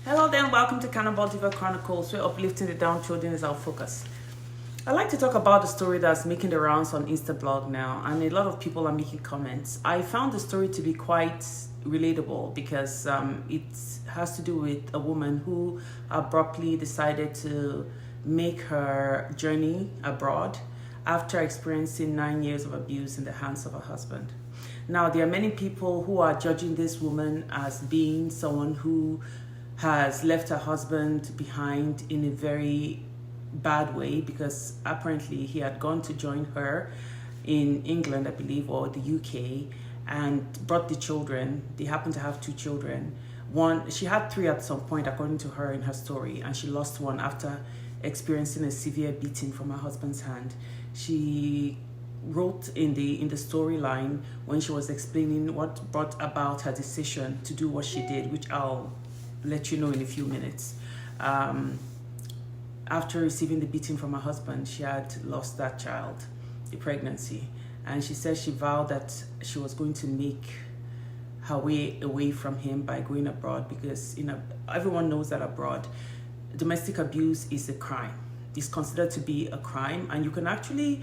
Hello then, welcome to Abusive Chronicles, where uplifting the downtrodden is our focus. I like to talk about the story that's making the rounds on Instablog now, and a lot of people are making comments. I found the story to be quite relatable because it has to do with a woman who abruptly decided to make her journey abroad after experiencing 9 years of abuse in the hands of her husband. Now, there are many people who are judging this woman as being someone who has left her husband behind in a very bad way because apparently he had gone to join her in England, I believe, or the UK, and brought the children. They happen to have two children. One, she had three at some point, according to her in her story, and she lost one after experiencing a severe beating from her husband's hand. She wrote in the storyline when she was explaining what brought about her decision to do what she did, which I'll let you know in a few minutes. After receiving the beating from her husband, she had lost that child, the pregnancy, and she said she vowed that she was going to make her way away from him by going abroad because everyone knows that abroad domestic abuse is a crime. It's considered to be a crime, and you can actually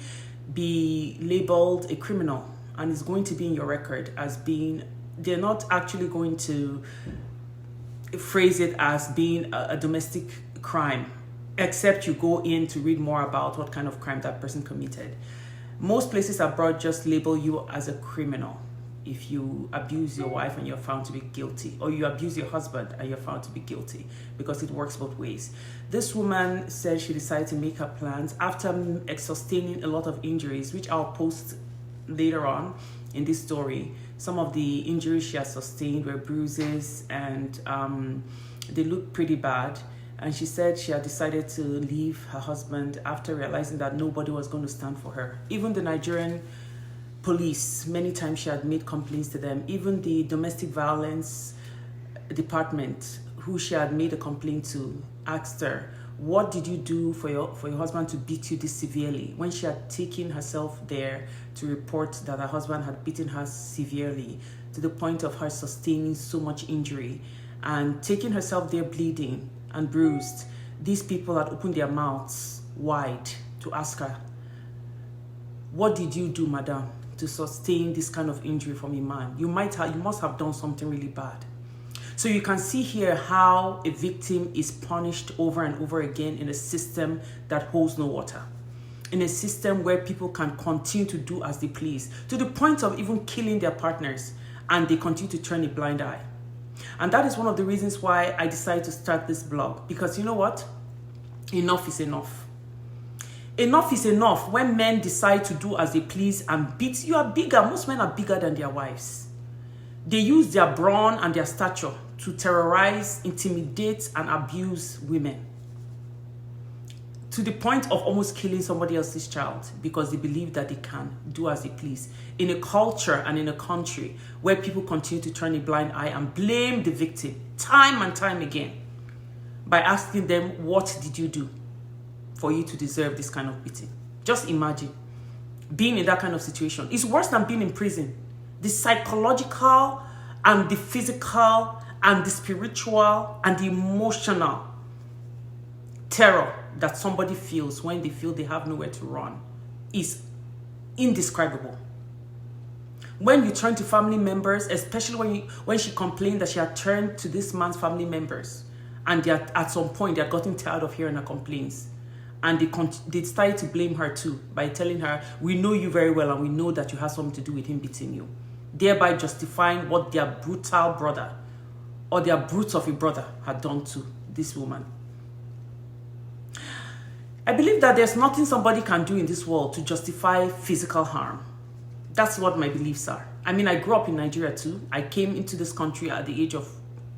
be labeled a criminal, and it's going to be in your record as being, they're not actually going to phrase it as being a domestic crime, except you go in to read more about what kind of crime that person committed. Most places abroad just label you as a criminal if you abuse your wife and you're found to be guilty, or you abuse your husband and you're found to be guilty, because it works both ways. This woman said she decided to make her plans after sustaining a lot of injuries, which I'll post later on in this story. Some of the injuries she has sustained were bruises, and they looked pretty bad. And she said she had decided to leave her husband after realizing that nobody was going to stand for her. Even the Nigerian police, many times she had made complaints to them. Even the domestic violence department, who she had made a complaint to, asked her, what did you do for your husband to beat you this severely? When she had taken herself there to report that her husband had beaten her severely to the point of her sustaining so much injury and taking herself there bleeding and bruised, these people had opened their mouths wide to ask her, what did you do, madam, to sustain this kind of injury from a man? You must have done something really bad. So you can see here how a victim is punished over and over again in a system that holds no water. In a system where people can continue to do as they please, to the point of even killing their partners, and they continue to turn a blind eye. And that is one of the reasons why I decided to start this blog, because you know what? Enough is enough. Enough is enough when men decide to do as they please and beat. You are bigger. Most men are bigger than their wives. They use their brawn and their stature to terrorize, intimidate, and abuse women to the point of almost killing somebody else's child because they believe that they can do as they please in a culture and in a country where people continue to turn a blind eye and blame the victim time and time again by asking them, what did you do for you to deserve this kind of beating? Just imagine being in that kind of situation. It's worse than being in prison. The psychological and the physical and the spiritual and the emotional terror that somebody feels when they feel they have nowhere to run is indescribable. When you turn to family members, especially when she complained that she had turned to this man's family members, and at some point they had gotten tired of hearing her complaints, and they started to blame her too by telling her, we know you very well and we know that you have something to do with him beating you, thereby justifying what their brutal brother or their brute of a brother had done to this woman. I believe that there's nothing somebody can do in this world to justify physical harm. That's what my beliefs are. I mean, I grew up in Nigeria too. I came into this country at the age of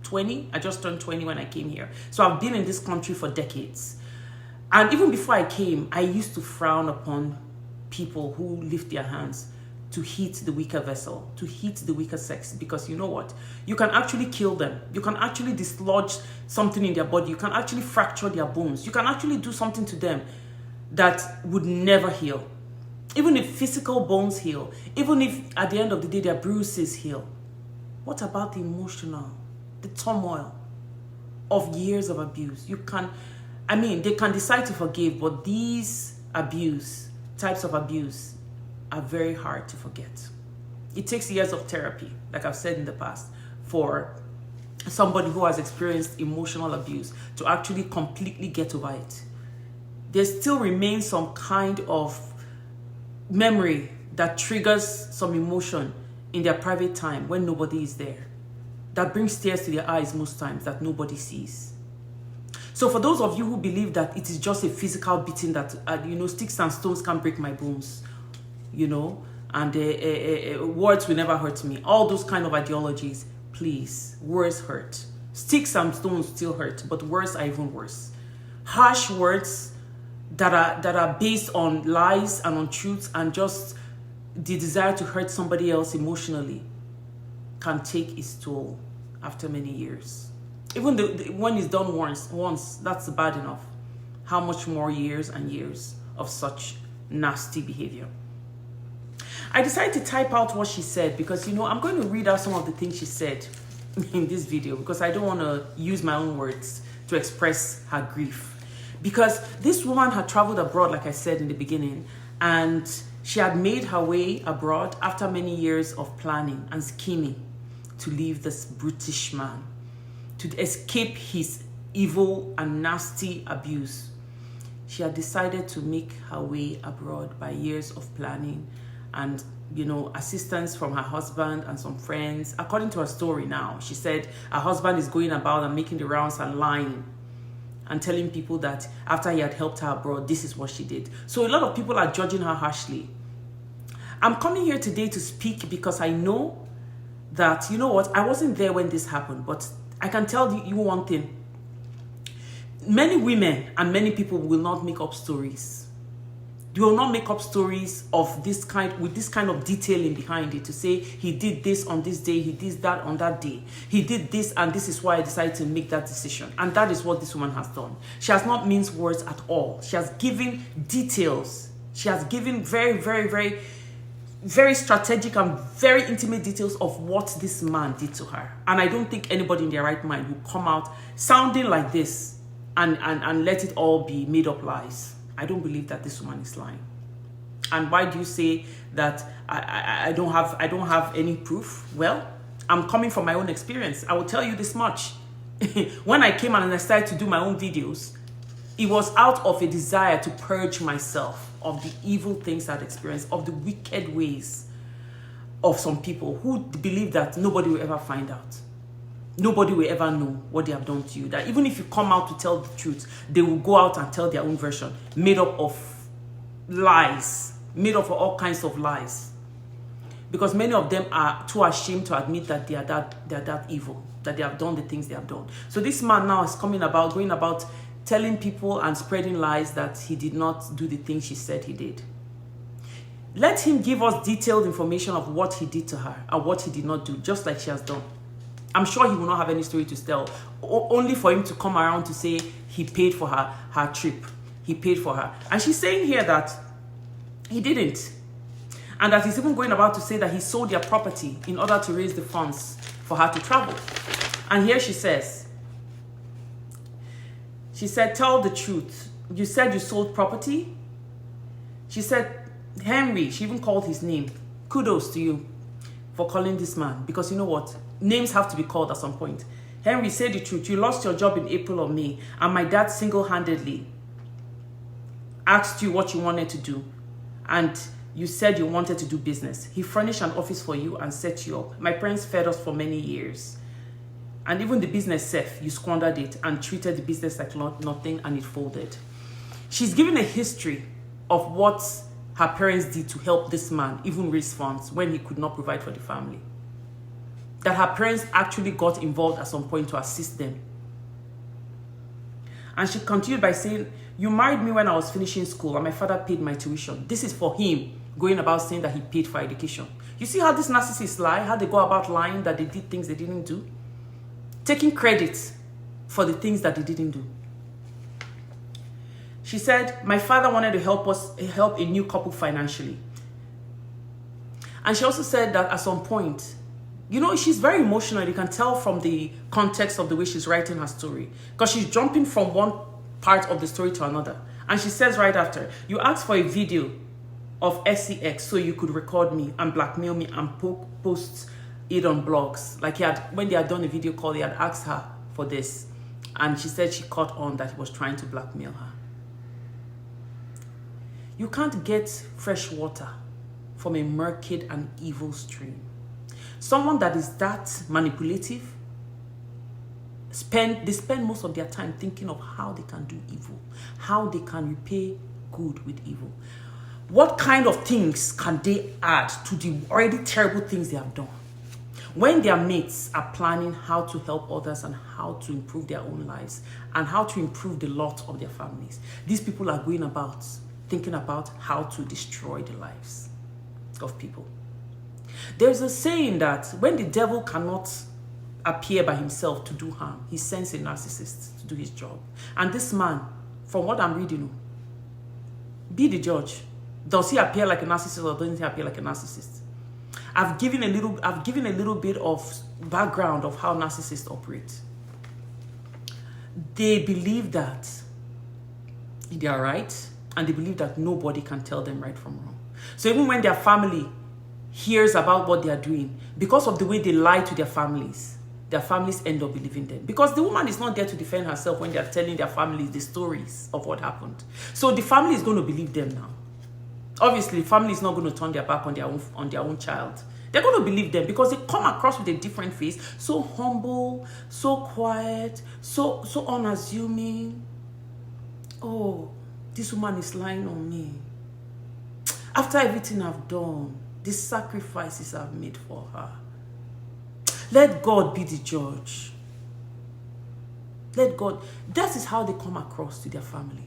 20. I just turned 20 when I came here. So I've been in this country for decades. And even before I came, I used to frown upon people who lift their hands to hit the weaker vessel, to hit the weaker sex, because you know what? You can actually kill them. You can actually dislodge something in their body. You can actually fracture their bones. You can actually do something to them that would never heal. Even if physical bones heal, even if at the end of the day their bruises heal, what about the emotional, the turmoil, of years of abuse. They can decide to forgive, but these types of abuse are very hard to forget. It takes years of therapy, like I've said in the past, for somebody who has experienced emotional abuse to actually completely get over it. There still remains some kind of memory that triggers some emotion in their private time when nobody is there, that brings tears to their eyes most times that nobody sees. So for those of you who believe that it is just a physical beating, that sticks and stones can't break my bones, and words will never hurt me, all those kind of ideologies, please, words hurt. Sticks and stones still hurt, but words are even worse. Harsh words that are based on lies and untruths and just the desire to hurt somebody else emotionally can take its toll after many years. Even when it's done once, that's bad enough. How much more years and years of such nasty behavior? I decided to type out what she said because, I'm going to read out some of the things she said in this video because I don't want to use my own words to express her grief. Because this woman had traveled abroad, like I said in the beginning, and she had made her way abroad after many years of planning and scheming to leave this brutish man, to escape his evil and nasty abuse. She had decided to make her way abroad by years of planning and, assistance from her husband and some friends. According to her story now, she said her husband is going about and making the rounds and lying and telling people that after he had helped her abroad, this is what she did. So a lot of people are judging her harshly. I'm coming here today to speak because I know that, I wasn't there when this happened, but I can tell you one thing. Many women and many people will not make up stories. They will not make up stories of this kind, with this kind of detailing behind it, to say he did this on this day, he did that on that day, he did this, and this is why I decided to make that decision. And that is what this woman has done. She has not minced words at all. She has given details. She has given very, very, very, very strategic and very intimate details of what this man did to her. And I don't think anybody in their right mind will come out sounding like this and let it all be made up lies. I don't believe that this woman is lying. And why do you say that I don't have any proof? Well, I'm coming from my own experience. I will tell you this much. When I came and I started to do my own videos, it was out of a desire to purge myself of the evil things I'd experienced, of the wicked ways of some people who believe that nobody will ever find out. Nobody will ever know what they have done to you. That even if you come out to tell the truth, they will go out and tell their own version, made up of lies, made up of all kinds of lies. Because many of them are too ashamed to admit that they are that evil, that they have done the things they have done. So this man now is going about telling people and spreading lies that he did not do the things she said he did. Let him give us detailed information of what he did to her and what he did not do, just like she has done. I'm sure he will not have any story to tell, only for him to come around to say he paid for her trip. He paid for her. And she's saying here that he didn't. And that he's even going about to say that he sold their property in order to raise the funds for her to travel. And here she said, tell the truth. You said you sold property? She said, Henry, she even called his name. Kudos to you for calling this man. Because you know what? Names have to be called at some point. Henry, say the truth. You lost your job in April or May, and my dad single-handedly asked you what you wanted to do, and you said you wanted to do business. He furnished an office for you and set you up. My parents fed us for many years. And even the business self, you squandered it and treated the business like nothing, and it folded. She's given a history of what her parents did to help this man even raise funds when he could not provide for the family. That her parents actually got involved at some point to assist them. And she continued by saying, you married me when I was finishing school and my father paid my tuition. This is for him going about saying that he paid for education. You see how these narcissists lie? How they go about lying that they did things they didn't do? Taking credit for the things that they didn't do. She said, my father wanted to help a new couple financially. And she also said that at some point, You know, she's very emotional. You can tell from the context of the way she's writing her story, because she's jumping from one part of the story to another. And she says right after, you asked for a video of SEX so you could record me and blackmail me and post it on blogs. Like when they had done a video call, they had asked her for this. And she said she caught on that he was trying to blackmail her. You can't get fresh water from a murky and evil stream. Someone that is that manipulative, they spend most of their time thinking of how they can do evil, how they can repay good with evil. What kind of things can they add to the already terrible things they have done? When their mates are planning how to help others and how to improve their own lives and how to improve the lot of their families, these people are going about thinking about how to destroy the lives of people. There's a saying that when the devil cannot appear by himself to do harm, he sends a narcissist to do his job. And this man, from what I'm reading, be the judge. Does he appear like a narcissist or doesn't he appear like a narcissist? I've given a little bit of background of how narcissists operate. They believe that they are right, and they believe that nobody can tell them right from wrong. So even when their family hears about what they are doing, because of the way they lie to their families end up believing them. Because the woman is not there to defend herself when they are telling their families the stories of what happened. So the family is going to believe them now. Obviously, the family is not going to turn their back on their own child. They're going to believe them because they come across with a different face, so humble, so quiet, so unassuming. Oh, this woman is lying on me. After everything I've done, the sacrifices I've made for her. Let God be the judge. Let God. That is how they come across to their family.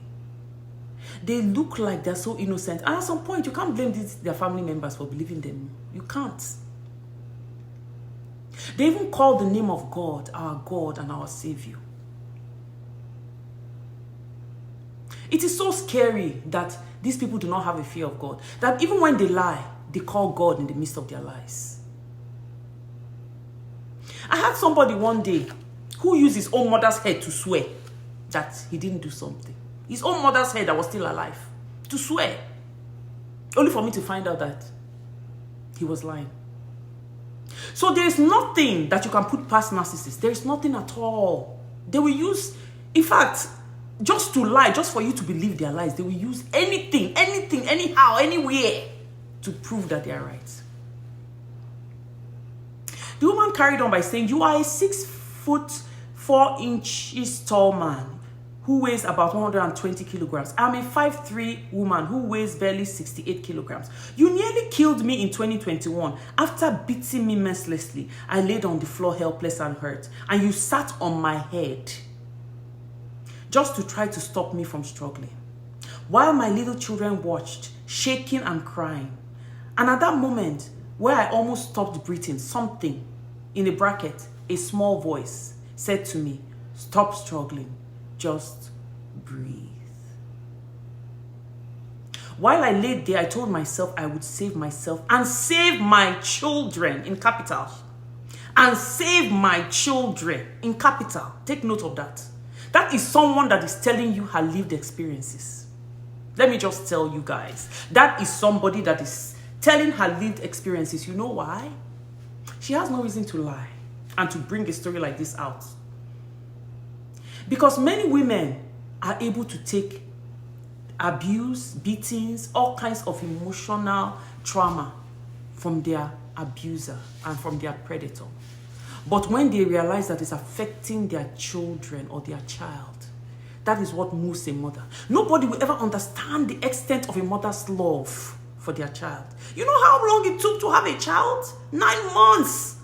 They look like they're so innocent. And at some point, you can't blame their family members for believing them. You can't. They even call the name of God and our Savior. It is so scary that these people do not have a fear of God. That even when they lie, they call God in the midst of their lies. I had somebody one day who used his own mother's head to swear that he didn't do something. His own mother's head that was still alive. To swear. Only for me to find out that he was lying. So there is nothing that you can put past narcissists. There is nothing at all. They will use, in fact, just to lie, just for you to believe their lies, they will use anything, anyhow, anywhere to prove that they are right. The woman carried on by saying, you are a 6'4" tall man who weighs about 120 kilograms. I'm a 5'3" woman who weighs barely 68 kilograms. You nearly killed me in 2021. After beating me mercilessly, I laid on the floor helpless and hurt, and you sat on my head just to try to stop me from struggling. While my little children watched, shaking and crying. And at that moment, where I almost stopped breathing, something, in a bracket, a small voice, said to me, stop struggling, just breathe. While I laid there, I told myself I would save myself and save my children, in capital. And save my children, in capital. Take note of that. That is someone that is telling you her lived experiences. Let me just tell you guys. That is somebody that is telling her lived experiences. You know why? She has no reason to lie and to bring a story like this out. Because many women are able to take abuse, beatings, all kinds of emotional trauma from their abuser and from their predator. But when they realize that it's affecting their children or their child, that is what moves a mother. Nobody will ever understand the extent of a mother's love for their child. You know how long it took to have a child? 9 months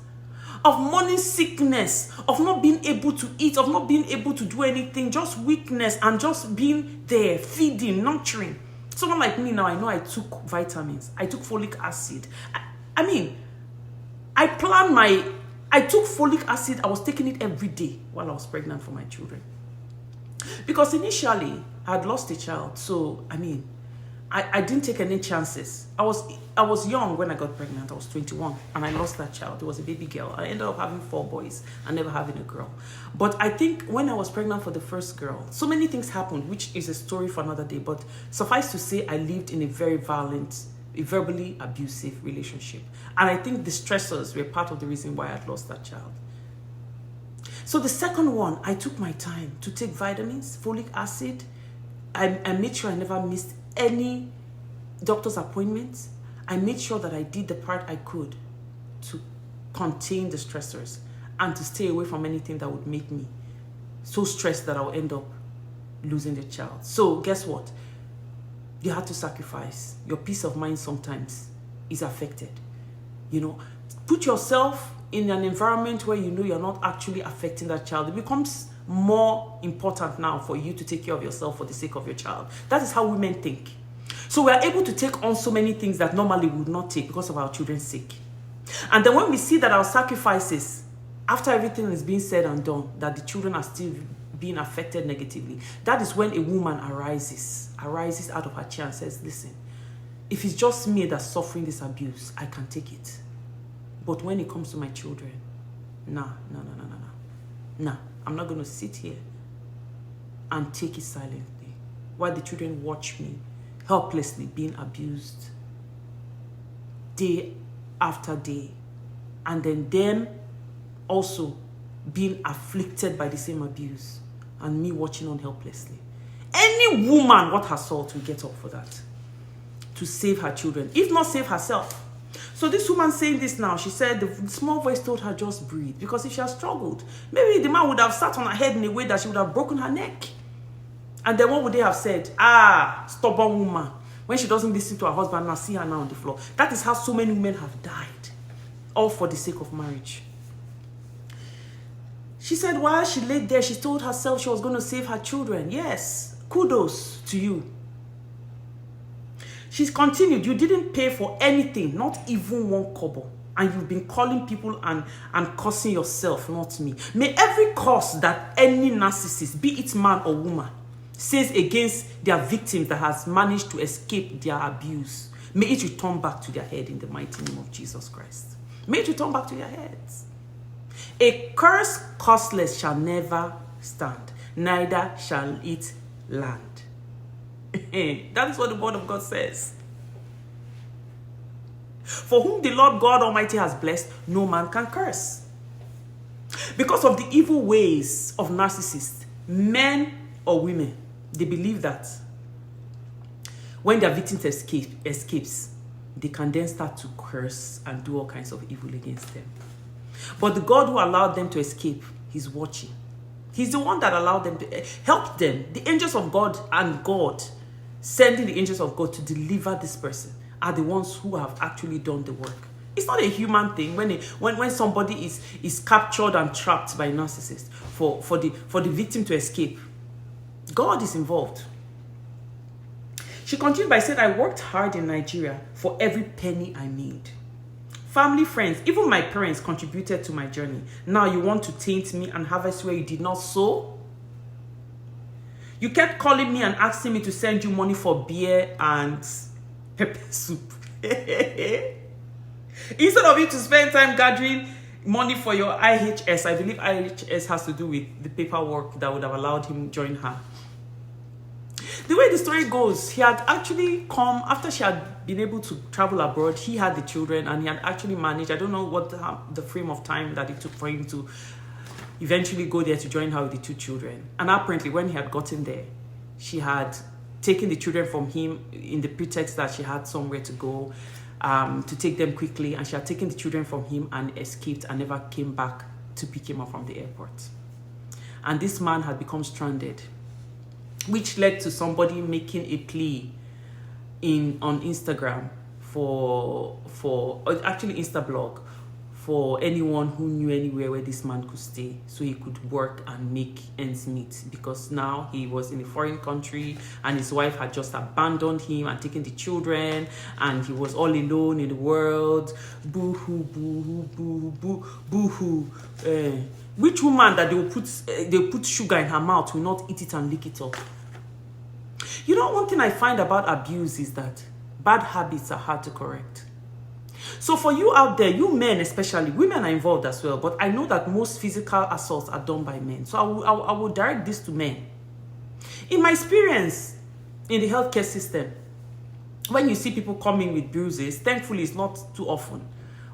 of morning sickness, of not being able to eat, of not being able to do anything, just weakness and just being there, feeding, nurturing. Someone like me now, I know I took vitamins. I took folic acid. I took folic acid. I was taking it every day while I was pregnant for my children. Because initially, I had lost a child. So, I didn't take any chances. I was young when I got pregnant. I was 21 and I lost that child. It was a baby girl. I ended up having 4 boys and never having a girl. But I think when I was pregnant for the first girl, so many things happened, which is a story for another day. But suffice to say, I lived in a very violent, a verbally abusive relationship. And I think the stressors were part of the reason why I lost that child. So the second one, I took my time to take vitamins, folic acid. I made sure I never missed any doctor's appointments. I made sure that I did the part I could to contain the stressors and to stay away from anything that would make me so stressed that I'll end up losing the child. So guess what? You have to sacrifice. Your peace of mind sometimes is affected. You know, put yourself in an environment where you know you're not actually affecting that child. It becomes more important now for you to take care of yourself for the sake of your child. That is how women think. So we are able to take on so many things that normally we would not take because of our children's sake. And then when we see that our sacrifices, after everything is being said and done, that the children are still being affected negatively, that is when a woman arises out of her chair and says, listen, if it's just me that's suffering this abuse, I can take it. But when it comes to my children, nah, I'm not going to sit here and take it silently while the children watch me helplessly being abused day after day, and then them also being afflicted by the same abuse and me watching on helplessly. Any woman worth her salt will get up for that to save her children, if not save herself. So this woman saying this now, she said the small voice told her just breathe, because if she had struggled, maybe the man would have sat on her head in a way that she would have broken her neck. And then what would they have said? Ah, stubborn woman. When she doesn't listen to her husband, now see her now on the floor. That is how so many women have died, all for the sake of marriage. She said while she laid there, she told herself she was going to save her children. Yes, kudos to you. She's continued, you didn't pay for anything, not even 1 kobo. And you've been calling people and cursing yourself, not me. May every curse that any narcissist, be it man or woman, says against their victims that has managed to escape their abuse, may it return back to their head in the mighty name of Jesus Christ. May it return back to their heads. A curse causeless shall never stand, neither shall it land. That is what the word of God says. For whom the Lord God Almighty has blessed, no man can curse. Because of the evil ways of narcissists, men or women, they believe that when their victims escapes, they can then start to curse and do all kinds of evil against them. But the God who allowed them to escape, he's watching. He's the one that allowed them to help them. The angels of God and God sending the angels of God to deliver this person are the ones who have actually done the work. It's not a human thing when somebody is captured and trapped by a narcissist for the victim to escape. God is involved. She continued by saying, I worked hard in Nigeria for every penny I made. Family, friends, even my parents contributed to my journey. Now you want to taint me and harvest where you did not sow? You kept calling me and asking me to send you money for beer and pepper soup. Instead of you to spend time gathering money for your IHS, I believe IHS has to do with the paperwork that would have allowed him join her. The way the story goes, he had actually come, after she had been able to travel abroad, he had the children and he had actually managed, I don't know what the frame of time that it took for him to eventually go there to join her with the 2 children. And apparently when he had gotten there, she had taken the children from him in the pretext that she had somewhere to go to take them quickly, and she had taken the children from him and escaped and never came back to pick him up from the airport. And this man had become stranded, which led to somebody making a plea on Instagram for actually Instablog, for anyone who knew anywhere where this man could stay so he could work and make ends meet, because now he was in a foreign country and his wife had just abandoned him and taken the children and he was all alone in the world. Boo-hoo, boo-hoo, boo-hoo, boo-hoo. Which woman that they'll put sugar in her mouth will not eat it and lick it up? You know, one thing I find about abuse is that bad habits are hard to correct. So for you out there, you men especially, women are involved as well, but I know that most physical assaults are done by men. So I will direct this to men. In my experience in the healthcare system, when you see people coming with bruises, thankfully it's not too often,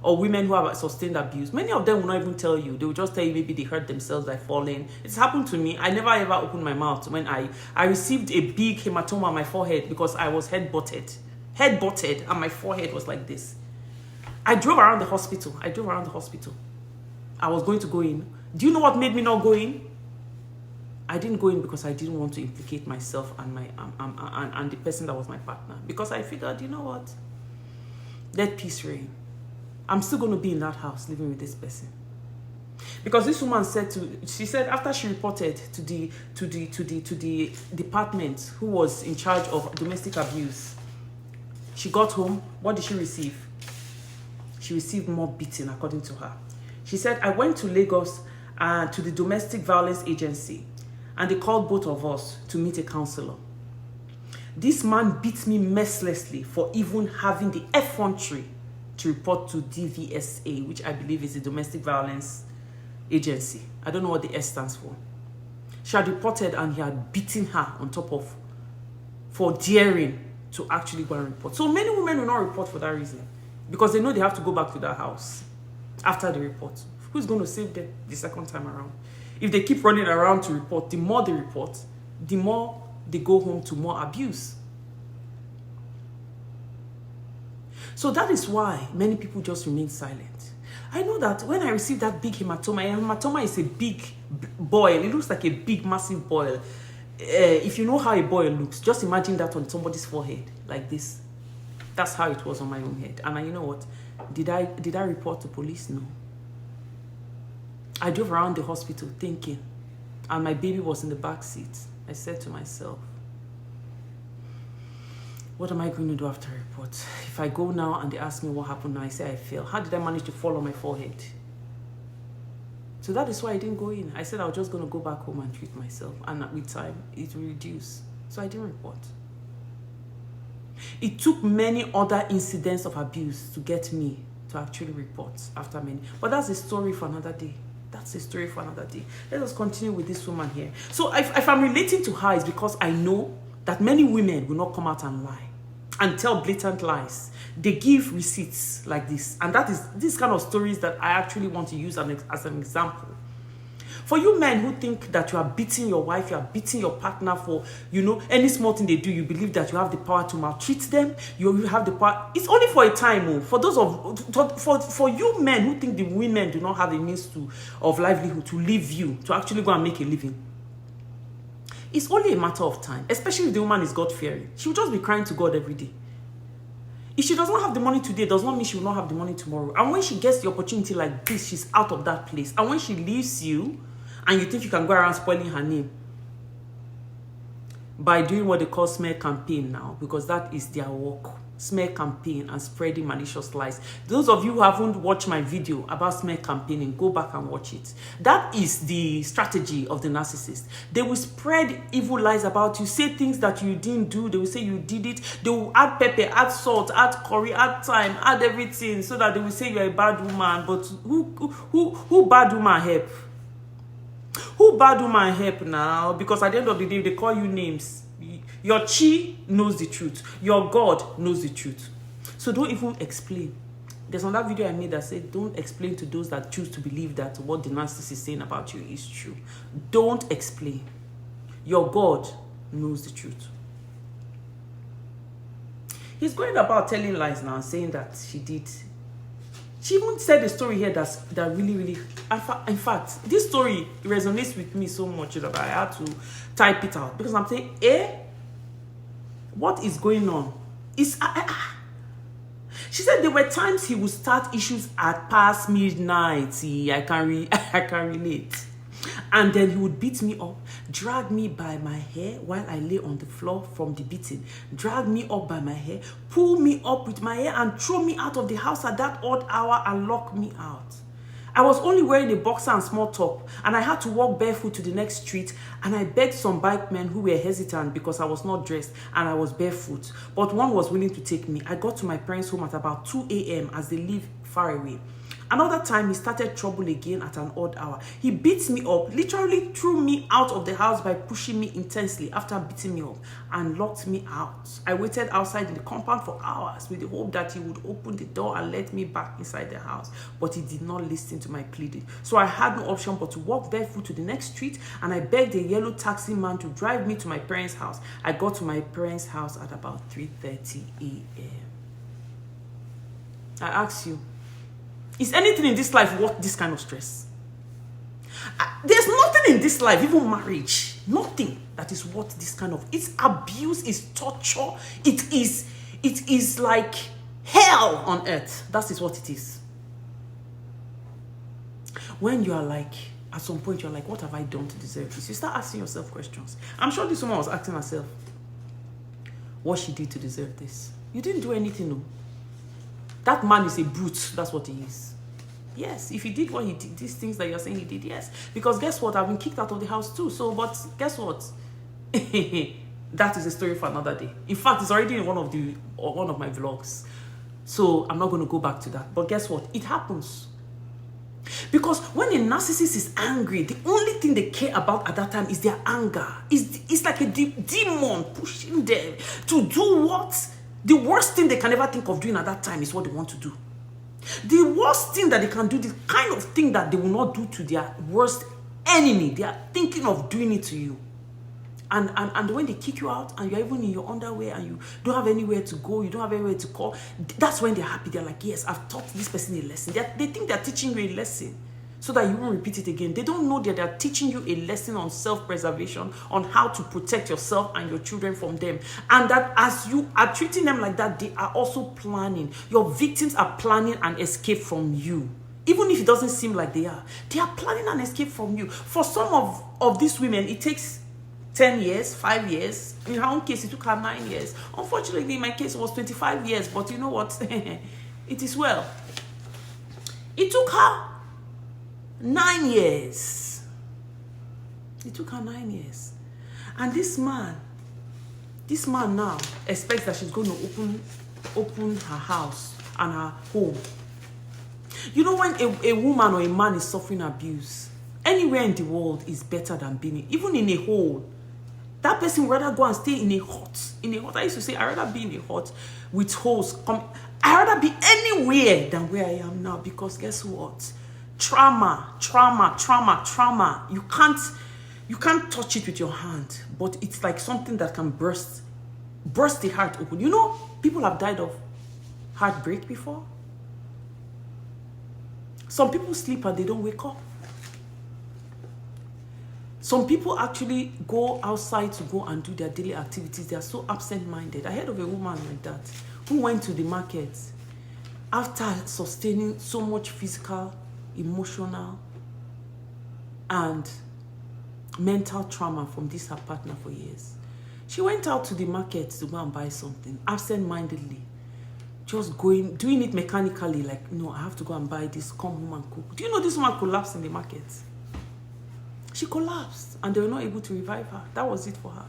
or women who have sustained abuse, many of them will not even tell you. They will just tell you maybe they hurt themselves by falling. It's happened to me. I never ever opened my mouth when I received a big hematoma on my forehead because I was head-butted, and my forehead was like this. I drove around the hospital. I was going to go in. Do you know what made me not go in? I didn't go in because I didn't want to implicate myself and my and the person that was my partner. Because I figured, you know what? Let peace reign. I'm still going to be in that house living with this person. Because this woman she said after she reported to the department who was in charge of domestic abuse, she got home. What did she receive? She received more beating, according to her. She said, I went to Lagos to the domestic violence agency, and they called both of us to meet a counselor. This man beat me mercilessly for even having the effrontery to report to DVSA, which I believe is the domestic violence agency. I don't know what the S stands for. She had reported and he had beaten her on top of for daring to actually go and report. So many women will not report for that reason, because they know they have to go back to that house after the report. Who's going to save them the second time around? If they keep running around to report, the more they report, the more they go home to more abuse. So that is why many people just remain silent. I know that when I received that big hematoma is a big boil. It looks like a big, massive boil. If you know how a boil looks, just imagine that on somebody's forehead, like this. That's how it was on my own head. And you know what? Did I report to police? No. I drove around the hospital thinking, and my baby was in the back seat. I said to myself, what am I going to do after I report? If I go now and they ask me what happened, I say I fell. How did I manage to fall on my forehead? So that is why I didn't go in. I said I was just going to go back home and treat myself. And with time, it will reduce. So I didn't report. It took many other incidents of abuse to get me to actually report after many. But that's a story for another day. Let us continue with this woman here. So if I'm relating to her, it's because I know that many women will not come out and lie and tell blatant lies. They give receipts like this. And that is this kind of stories that I actually want to use as an example. For you men who think that you are beating your wife, you are beating your partner for, any small thing they do, you believe that you have the power to maltreat them, you have the power. It's only for a time. For you men who think the women do not have a means of livelihood to leave you, to actually go and make a living. It's only a matter of time, especially if the woman is God-fearing. She will just be crying to God every day. If she does not have the money today, it does not mean she will not have the money tomorrow. And when she gets the opportunity like this, she's out of that place. And when she leaves you, and you think you can go around spoiling her name by doing what they call smear campaign now, because that is their work. Smear campaign and spreading malicious lies. Those of you who haven't watched my video about smear campaigning, go back and watch it. That is the strategy of the narcissist. They will spread evil lies about you, say things that you didn't do. They will say you did it. They will add pepper, add salt, add curry, add thyme, add everything, so that they will say you're a bad woman. But who bad woman help? Who bad woman help now? Because at the end of the day, they call you names. Your chi knows the truth. Your God knows the truth. So don't even explain. There's another video I made that said, don't explain to those that choose to believe that what the narcissist is saying about you is true. Don't explain. Your God knows the truth. He's going about telling lies now, saying that she did. She even said a story here that really, really... In fact, this story resonates with me so much that I had to type it out. Because I'm saying, what is going on? She said there were times he would start issues at past midnight. See, I can relate. And then he would beat me up, drag me by my hair while I lay on the floor from the beating, drag me up by my hair, pull me up with my hair and throw me out of the house at that odd hour and lock me out. I was only wearing a boxer and small top, and I had to walk barefoot to the next street, and I begged some bike men who were hesitant because I was not dressed and I was barefoot, but one was willing to take me. I got to my parents' home at about 2 a.m. as they live far away. Another time, he started trouble again at an odd hour. He beat me up, literally threw me out of the house by pushing me intensely after beating me up, and locked me out. I waited outside in the compound for hours with the hope that he would open the door and let me back inside the house, but he did not listen to my pleading. So I had no option but to walk barefoot to the next street, and I begged a yellow taxi man to drive me to my parents' house. I got to my parents' house at about 3:30 a.m. I ask you, is anything in this life worth this kind of stress? There's nothing in this life, even marriage, nothing that is worth this kind of. It's abuse, it's torture, it is like hell on earth. That is what it is. When you are like, at some point you're like, what have I done to deserve this? You start asking yourself questions. I'm sure this woman was asking herself what she did to deserve this. You didn't do anything, no. That man is a brute. That's what he is. Yes, if he did what he did, these things that you're saying he did, yes. Because guess what? I've been kicked out of the house too. So, but guess what? That is a story for another day. In fact, it's already in one of my vlogs. So I'm not going to go back to that. But guess what? It happens. Because when a narcissist is angry, the only thing they care about at that time is their anger. It's like a demon pushing them to do what? The worst thing they can ever think of doing at that time is what they want to do. The worst thing that they can do, the kind of thing that they will not do to their worst enemy, they are thinking of doing it to you. And when they kick you out and you're even in your underwear and you don't have anywhere to go, you don't have anywhere to call, that's when they're happy. They're like, yes, I've taught this person a lesson. They think they're teaching you a lesson so that you won't repeat it again. They don't know that they're teaching you a lesson on self-preservation, on how to protect yourself and your children from them. And that as you are treating them like that, they are also planning. Your victims are planning an escape from you. Even if it doesn't seem like they are planning an escape from you. For some of these women, it takes 10 years, 5 years. In her own case, it took her 9 years. Unfortunately, in my case, it was 25 years. But you know what? It is well. It took her 9 years. It took her 9 years. And this man now expects that she's going to open her house and her home. You know, when a woman or a man is suffering abuse, anywhere in the world is better than being, even in a hole. That person would rather go and stay in a hut. I used to say, I'd rather be in a hut with holes. I'd rather be anywhere than where I am now. Because guess what? Trauma. You can't touch it with your hand. But it's like something that can burst the heart open. You know, people have died of heartbreak before. Some people sleep and they don't wake up. Some people actually go outside to go and do their daily activities. They are so absent-minded. I heard of a woman like that who went to the market after sustaining so much physical, emotional, and mental trauma from this her partner for years. She went out to the market to go and buy something, absent-mindedly. Just doing it mechanically, like, no, I have to go and buy this, come home and cook. Do you know this woman collapsed in the market? She collapsed and they were not able to revive her. That was it for her.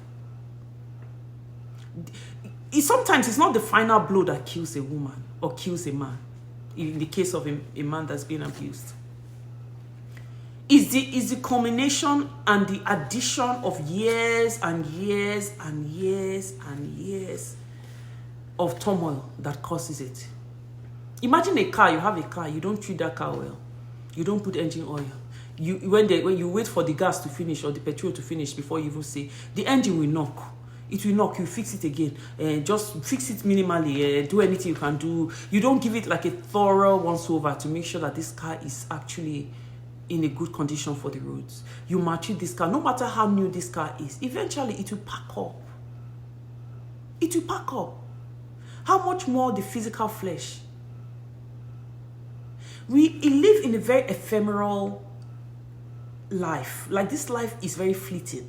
Sometimes it's not the final blow that kills a woman or kills a man. In the case of a man that's been abused. It's the culmination and the addition of years and years and years and years of turmoil that causes it. Imagine a car, you have a car, you don't treat that car well. You don't put engine oil. When you wait for the gas to finish or the petrol to finish before you even say, the engine will knock. It will knock, you fix it again. Just fix it minimally, do anything you can do. You don't give it like a thorough once over to make sure that this car is actually in a good condition for the roads. You maltreat this car, no matter how new this car is, eventually it will pack up. It will pack up. How much more the physical flesh? We live in a very ephemeral life. Like, this life is very fleeting.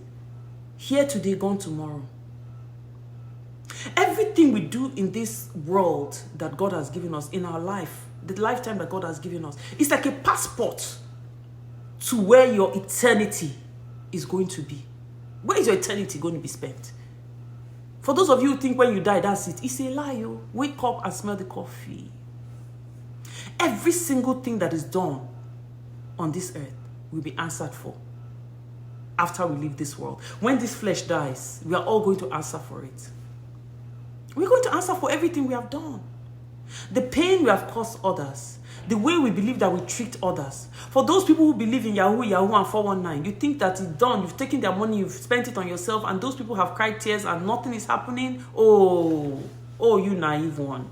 Here today, gone tomorrow. Everything we do in this world that God has given us in our life, the lifetime that God has given us. It's like a passport to where your eternity is going to be. Where is your eternity going to be spent? For those of you who think when you die, that's it. It's a lie. Wake up and smell the coffee. Every single thing that is done on this earth will be answered for after we leave this world. When this flesh dies, we are all going to answer for it. We're going to answer for everything we have done. The pain we have caused others. The way we believe that we treat others. For those people who believe in Yahoo, and 419, you think that it's done. You've taken their money, you've spent it on yourself, and those people have cried tears and nothing is happening. Oh, you naive one.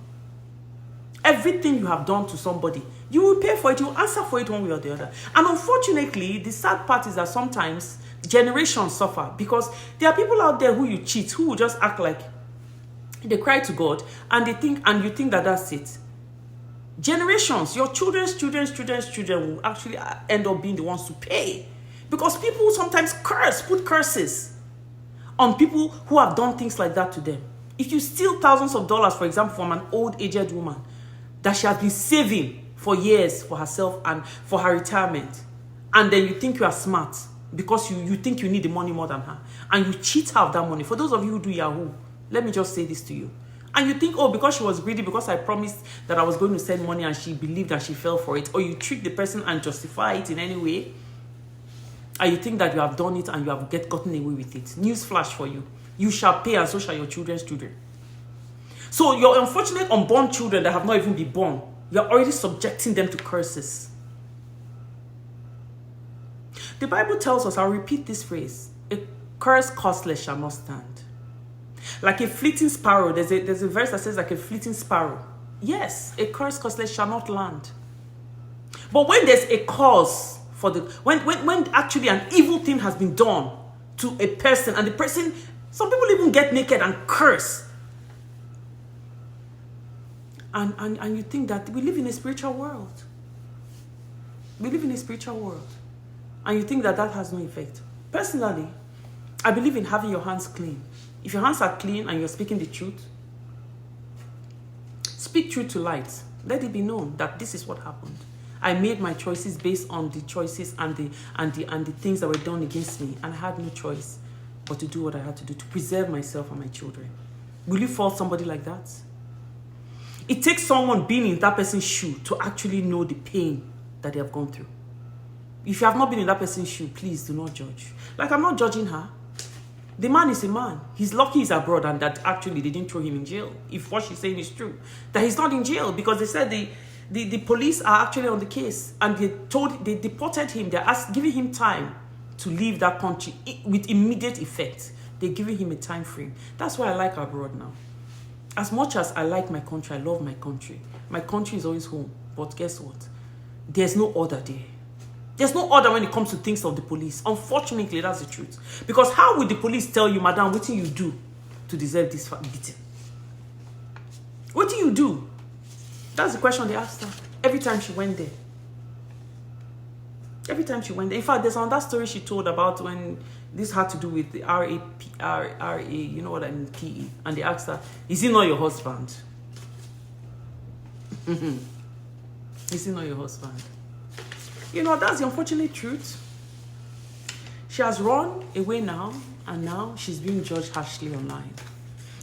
Everything you have done to somebody, you will pay for it. You will answer for it one way or the other. And unfortunately, the sad part is that sometimes generations suffer because there are people out there who you cheat, who will just act like they cry to God and you think that that's it. Generations, your children's children will actually end up being the ones to pay. Because people sometimes put curses on people who have done things like that to them. If you steal thousands of dollars, for example, from an old aged woman that she has been saving for years for herself and for her retirement, and then you think you are smart because you think you need the money more than her, and you cheat her of that money. For those of you who do Yahoo, let me just say this to you. And you think, because she was greedy, because I promised that I was going to send money and she believed and she fell for it, or you trick the person and justify it in any way, and you think that you have done it and you have gotten away with it. Newsflash for you. You shall pay, and so shall your children's children. So your unfortunate unborn children that have not even been born, you're already subjecting them to curses. The Bible tells us, I'll repeat this phrase, a curse causeless shall not stand. Like a fleeting sparrow, there's a verse that says like a fleeting sparrow. Yes, a curse causeless shall not land. But when there's a cause for when actually an evil thing has been done to a person, and the person, some people even get naked and curse. And you think that we live in a spiritual world. We live in a spiritual world. And you think that has no effect. Personally, I believe in having your hands clean. If your hands are clean and you're speaking the truth, speak truth to light. Let it be known that this is what happened. I made my choices based on the choices and the things that were done against me, and I had no choice but to do what I had to do to preserve myself and my children. Will you fault somebody like that? It takes someone being in that person's shoe to actually know the pain that they have gone through. If you have not been in that person's shoe, please do not judge. Like, I'm not judging her. The man is a man. He's lucky he's abroad and that actually they didn't throw him in jail. If what she's saying is true, that he's not in jail, because they said the police are actually on the case and they deported him. They're giving him time to leave that country with immediate effect. They're giving him a time frame. That's why I like abroad now. As much as I like my country, I love my country. My country is always home. But guess what? There's no order there. There's no order when it comes to things of the police. Unfortunately, that's the truth. Because how will the police tell you, madam, what do you do to deserve this beating? What do you do? That's the question they asked her every time she went there. Every time she went there. In fact, there's another story she told about when this had to do with the RA, you know what I mean, PE. And they asked her, is he not your husband? Is he not your husband? You know, that's the unfortunate truth. She has run away now, and now she's being judged harshly online.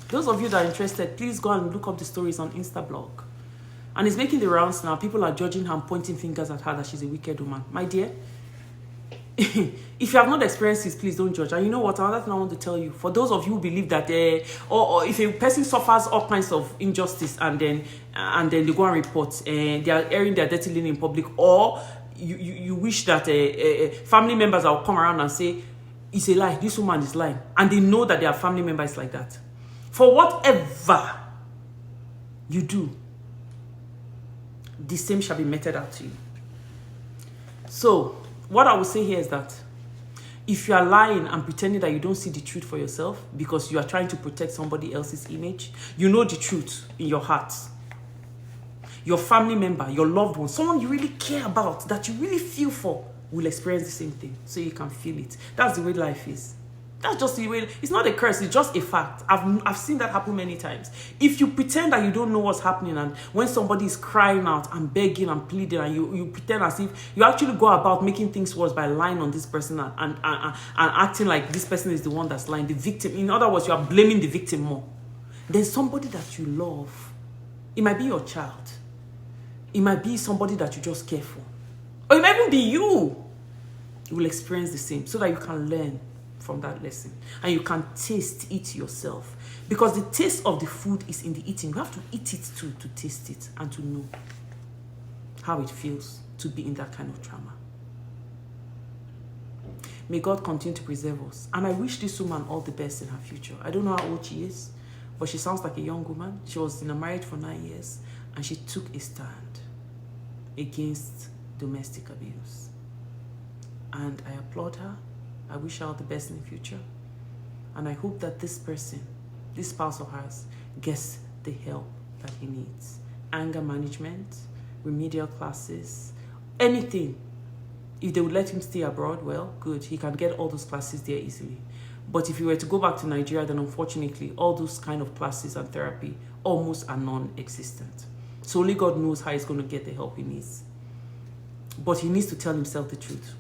Those of you that are interested, please go and look up the stories on Instablog. And it's making the rounds now. People are judging her and pointing fingers at her that she's a wicked woman. My dear, if you have not experienced this, please don't judge. And you know what? Another thing I want to tell you, for those of you who believe that, or if a person suffers all kinds of injustice and then they go and report, and they are airing their dirty linen in public, or you wish that family members will come around and say, it's a lie, this woman is lying, and they know that their family member is like that. For whatever you do, the same shall be meted out to you. So, what I will say here is that if you are lying and pretending that you don't see the truth for yourself because you are trying to protect somebody else's image, you know the truth in your heart. Your family member, your loved one, someone you really care about, that you really feel for, will experience the same thing. So you can feel it. That's the way life is. That's just the way. It's not a curse. It's just a fact. I've seen that happen many times. If you pretend that you don't know what's happening, and when somebody is crying out and begging and pleading, and you pretend as if you actually go about making things worse by lying on this person and acting like this person is the one that's lying, the victim. In other words, you are blaming the victim more. There's somebody that you love. It might be your child. It might be somebody that you just care for. Or it might even be you. You will experience the same so that you can learn from that lesson. And you can taste it yourself. Because the taste of the food is in the eating. You have to eat it too to taste it and to know how it feels to be in that kind of trauma. May God continue to preserve us. And I wish this woman all the best in her future. I don't know how old she is, but she sounds like a young woman. She was in a marriage for 9 years, and she took a stand against domestic abuse. And I applaud her. I wish her all the best in the future. And I hope that this person, this spouse of hers, gets the help that he needs. Anger management, remedial classes, anything. If they would let him stay abroad, well, good. He can get all those classes there easily. But if he were to go back to Nigeria, then unfortunately, all those kind of classes and therapy almost are non-existent. So only God knows how he's going to get the help he needs. But he needs to tell himself the truth.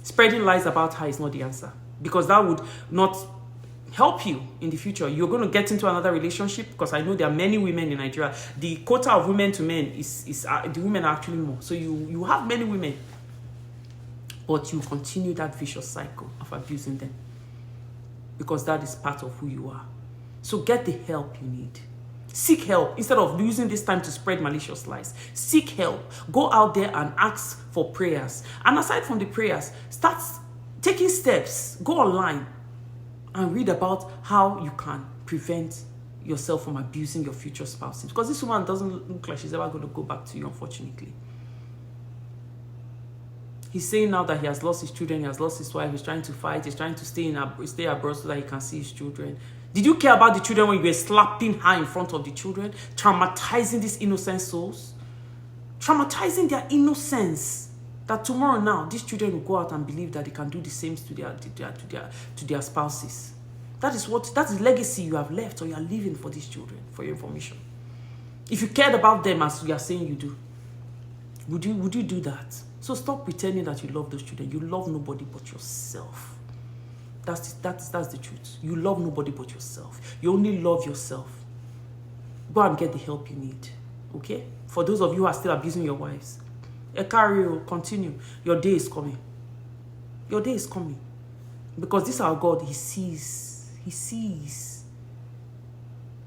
Spreading lies about her is not the answer, because that would not help you in the future. You're going to get into another relationship, because I know there are many women in Nigeria. The quota of women to men is the women are actually more. So you have many women, but you continue that vicious cycle of abusing them, because that is part of who you are. So get the help you need. Seek help instead of using this time to spread malicious lies. Seek help. Go out there and ask for prayers. And aside from the prayers, start taking steps. Go online and read about how you can prevent yourself from abusing your future spouses. Because this woman doesn't look like she's ever going to go back to you, unfortunately. He's saying now that he has lost his children, he has lost his wife, he's trying to fight, he's trying to stay abroad so that he can see his children. Did you care about the children when you were slapping her in front of the children? Traumatizing these innocent souls? Traumatizing their innocence. That tomorrow now, these children will go out and believe that they can do the same to their spouses. That's the legacy you have left, or you are leaving for these children, for your information. If you cared about them as you are saying you do, would you do that? So stop pretending that you love those children. You love nobody but yourself. That's the truth. You love nobody but yourself. You only love yourself. Go and get the help you need. Okay? For those of you who are still abusing your wives, continue. Your day is coming. Your day is coming. Because this is our God. He sees. He sees.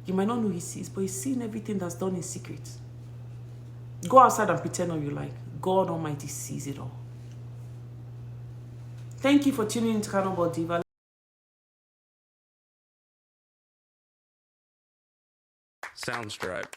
You might not know he sees, but he's seeing everything that's done in secret. Go outside and pretend all you like. God Almighty sees it all. Thank you for tuning into Cannibal Diva. Soundstripe.